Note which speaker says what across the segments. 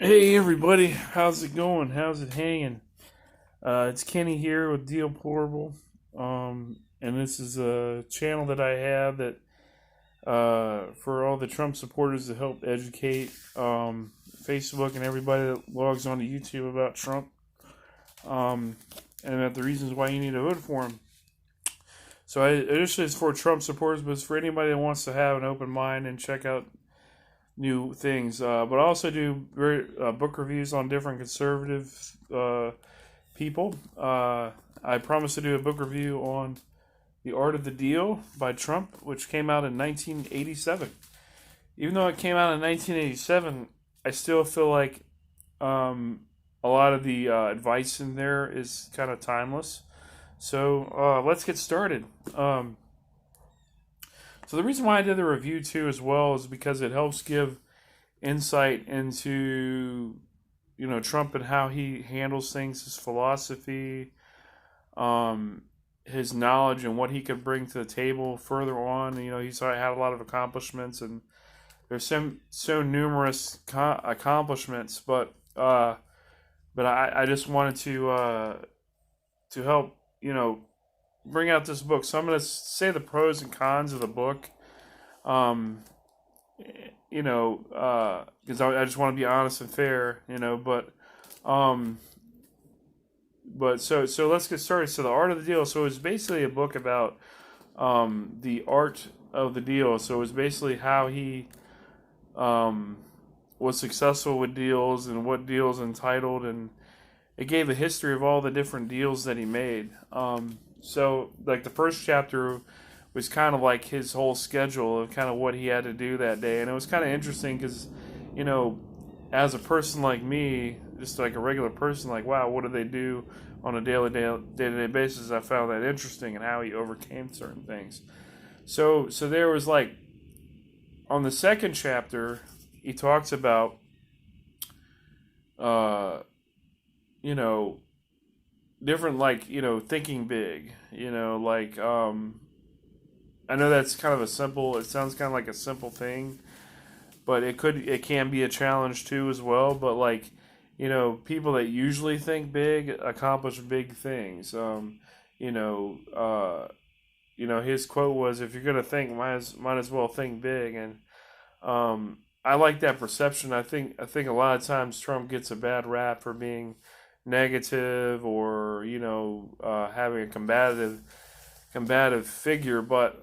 Speaker 1: Hey everybody, how's it going? How's it hanging? It's Kenny here with Deal Portable, and this is a channel that I have that for all the Trump supporters to help educate Facebook and everybody that logs on to YouTube about Trump, um, and about the reasons why you need to vote for him. So initially it's for Trump supporters, but it's for anybody that wants to have an open mind and check out new things. But I also do book reviews on different conservative people. I promised to do a book review on The Art of the Deal by Trump, which came out in 1987. Even though it came out in 1987, I still feel like a lot of the advice in there is kind of timeless. So let's get started. So the reason why I did the review too, as well, is because it helps give insight into Trump and how he handles things, his philosophy, um, his knowledge, and what he could bring to the table further on. He's had a lot of accomplishments, and there's so numerous accomplishments, but I just wanted to help bring out this book. So I'm going to say the pros and cons of the book. Um, because I just want to be honest and fair, um, but let's get started. So the art of the deal. So it's basically a book about the art of the deal. So it's basically how he um, was successful with deals and what deals entitled, and it gave a history of all the different deals that he made. So like the first chapter was kind of like his whole schedule of kind of what he had to do that day. And it was kind of interesting because, you know, as a person like me, just like a regular person, like, wow, what do they do on a day-to-day basis? I found that interesting and how he overcame certain things. So there was like, on the second chapter, he talks about, uh, you know, different, like, thinking big, I know that's kind of it sounds kind of like a simple thing, but it can be a challenge too as well. But like, people that usually think big accomplish big things. You know, uh, his quote was, "If you're gonna think, might as well think big." And I like that perception. I think a lot of times Trump gets a bad rap for being negative or having a combative figure, but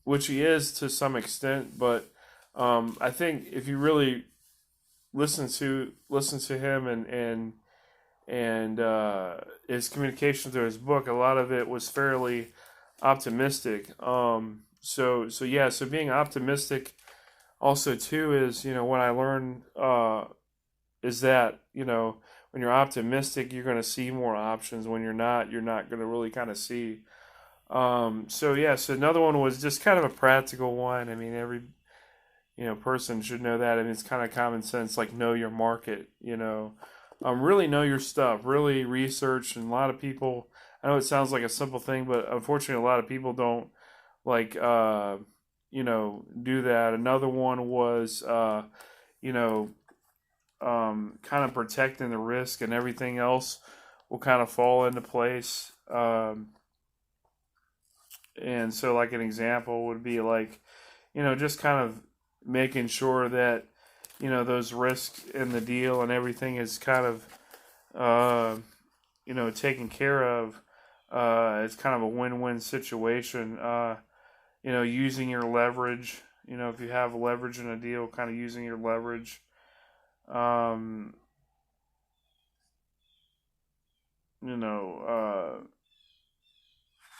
Speaker 1: which he is to some extent. But I think if you really listen to him and his communication through his book, a lot of it was fairly optimistic. So yeah, so being optimistic also too is what I learned is that when you're optimistic, you're going to see more options. When you're not going to really kind of see. So yeah, so another one was just kind of a practical one. I mean, every person should know that. I mean, it's kind of common sense, like know your market. Really know your stuff. Really research. And a lot of people, I know it sounds like a simple thing, but unfortunately, a lot of people don't like do that. Another one was you know kind of protecting the risk, and everything else will kind of fall into place. And so, like an example would be like, just kind of making sure that those risks in the deal and everything is kind of taken care of. It's kind of a win-win situation. Using your leverage. If you have leverage in a deal, kind of using your leverage. Um, you know,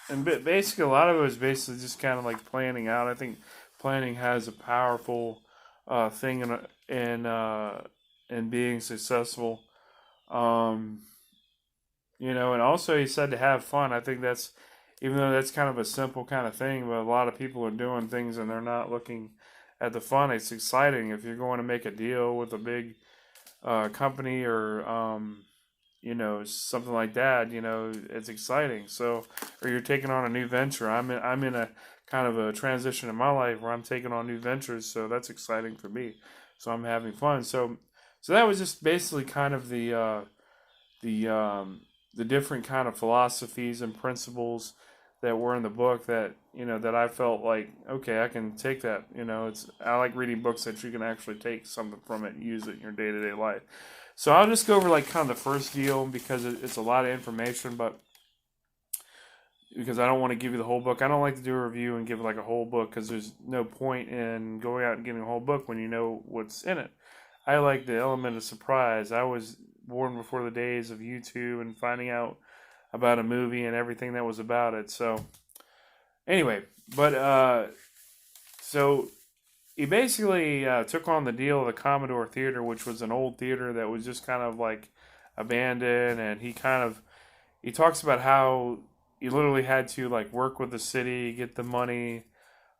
Speaker 1: and basically a lot of it was basically just kind of like planning out. I think planning has a powerful thing in being successful. Um, and also he said to have fun. I think that's, even though that's kind of a simple kind of thing, but a lot of people are doing things and they're not looking at the fun. It's exciting if you're going to make a deal with a big company or something like that. It's exciting. So, or you're taking on a new venture. I'm in a kind of a transition in my life where I'm taking on new ventures, so that's exciting for me. So I'm having fun. So that was just basically kind of the the different kind of philosophies and principles that were in the book that that I felt like, okay, I can take that. I like reading books that you can actually take something from it and use it in your day to day life. So I'll just go over like kind of the first deal because it's a lot of information, but because I don't want to give you the whole book. I don't like to do a review and give like a whole book because there's no point in going out and getting a whole book when you know what's in it. I like the element of surprise. I was born before the days of YouTube and finding out about a movie and everything that was about it. So anyway, but so he basically took on the deal of the Commodore Theater, which was an old theater that was just kind of like abandoned, and he talks about how he literally had to like work with the city, get the money,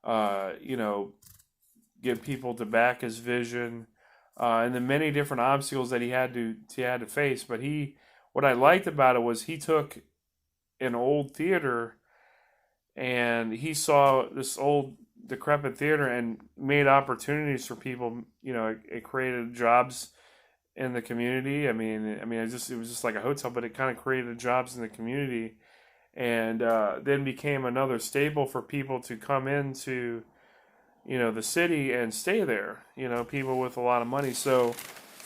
Speaker 1: uh, you know, get people to back his vision, and the many different obstacles that he had to face. But what I liked about it was he took an old theater and he saw this old decrepit theater and made opportunities for people. It created jobs in the community. It was just like a hotel, but it kind of created jobs in the community, and then became another stable for people to come into the city and stay there. People with a lot of money. So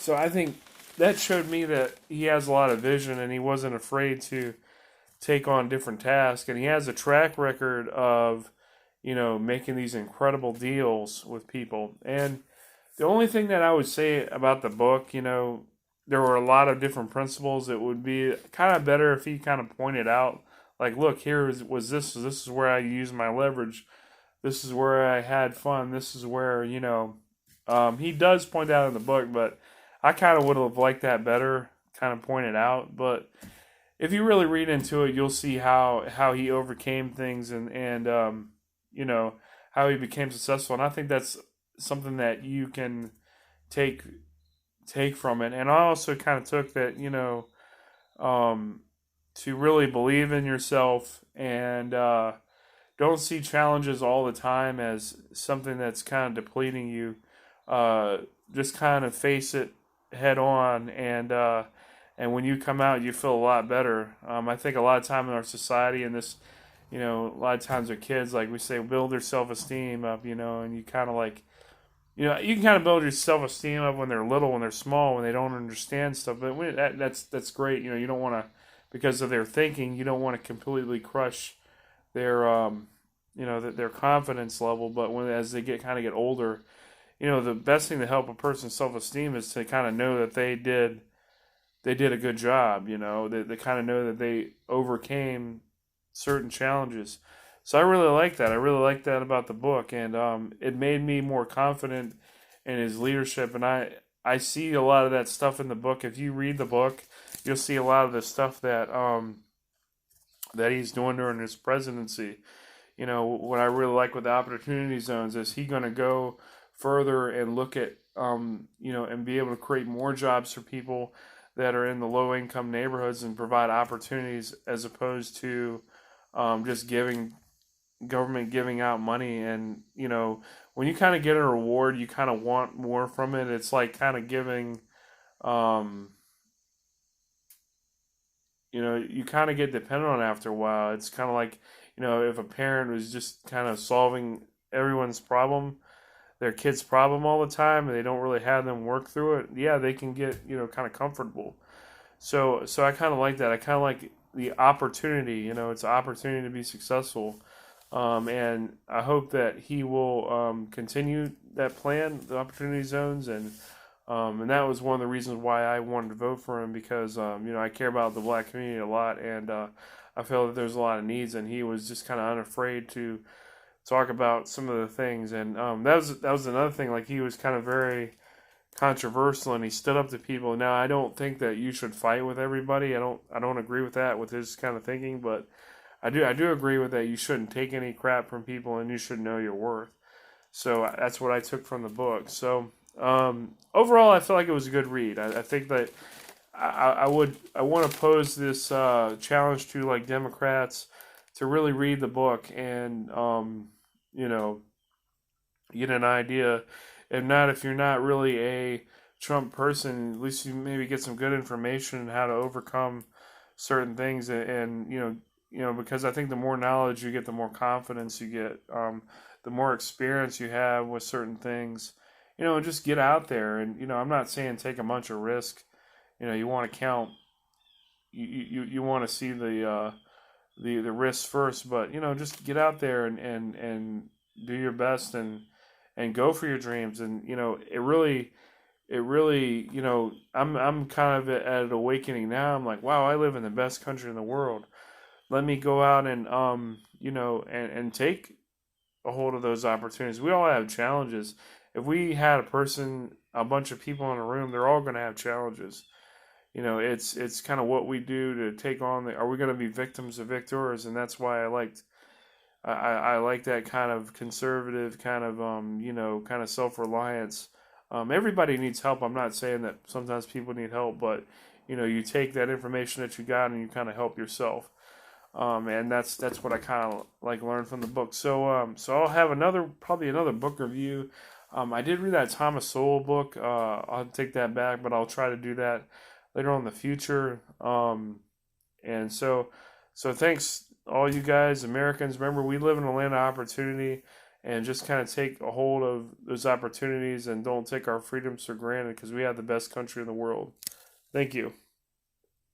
Speaker 1: I think that showed me that he has a lot of vision and he wasn't afraid to take on different tasks, and he has a track record of making these incredible deals with people. And the only thing that I would say about the book, there were a lot of different principles. It would be kind of better if he kind of pointed out, like, look, this is where I used my leverage, this is where I had fun, this is where he does point out in the book, but I kind of would have liked that better, kind of pointed out. But if you really read into it, you'll see how he overcame things, and you know how he became successful. And I think that's something that you can take from it. And I also kind of took that, um, to really believe in yourself, and don't see challenges all the time as something that's kind of depleting you. Just kind of face it head on, and when you come out, you feel a lot better. I think a lot of time in our society, and this, a lot of times with kids, like we say, build their self esteem up, and you kind of like, you can kind of build your self esteem up when they're little, when they're small, when they don't understand stuff. But that's great. You don't want to, because of their thinking, you don't want to completely crush their their confidence level. But as they get older, the best thing to help a person's self esteem is to kind of know that they did a good job. They kind of know that they overcame certain challenges. So I really like that. I really like that about the book, and it made me more confident in his leadership. And I see a lot of that stuff in the book. If you read the book, you'll see a lot of the stuff that he's doing during his presidency. What I really like with the opportunity zones is he going to go further and look at and be able to create more jobs for people that are in the low income neighborhoods and provide opportunities, as opposed to just government giving out money. And when you kind of get a reward, you kind of want more from it. It's like kind of giving, um, you kind of get dependent on it after a while. It's kind of like, if a parent was just kind of solving everyone's problem, their kid's problem all the time, and they don't really have them work through it, yeah, they can get, kind of comfortable. So I kind of like that. I kind of like the opportunity. It's an opportunity to be successful, and I hope that he will continue that plan, the opportunity zones, and that was one of the reasons why I wanted to vote for him, because I care about the black community a lot, and I feel that there's a lot of needs, and he was just kind of unafraid to talk about some of the things. And that was another thing. Like, he was kind of very controversial, and he stood up to people. Now, I don't think that you should fight with everybody. I don't agree with that, with his kind of thinking, but I do agree with that. You shouldn't take any crap from people, and you should know your worth. So that's what I took from the book. So overall, I feel like it was a good read. I think that I want to pose this challenge to like Democrats to really read the book and get an idea. if not, if you're not really a Trump person, at least you maybe get some good information on how to overcome certain things, and because I think the more knowledge you get, the more confidence you get, the more experience you have with certain things, and just get out there. And I'm not saying take a bunch of risk. You want to count, you want to see the risks first, but just get out there and do your best, and go for your dreams. And it really, I'm kind of at an awakening now. I'm like, wow, I live in the best country in the world. Let me go out and and take a hold of those opportunities. We all have challenges. If we had a bunch of people in a room, they're all going to have challenges. It's kind of what we do to take on are we going to be victims of victors? And that's why I like that kind of conservative kind of kind of self-reliance. Everybody needs help. I'm not saying that sometimes people need help, but you take that information that you got and you kind of help yourself. And that's what I kind of like learned from the book. So I'll have probably another book review. I did read that Thomas Sowell book. I'll take that back, but I'll try to do that later on in the future. And so thanks all you guys, Americans. Remember, we live in a land of opportunity, and just kind of take a hold of those opportunities and don't take our freedoms for granted, because we have the best country in the world. Thank you.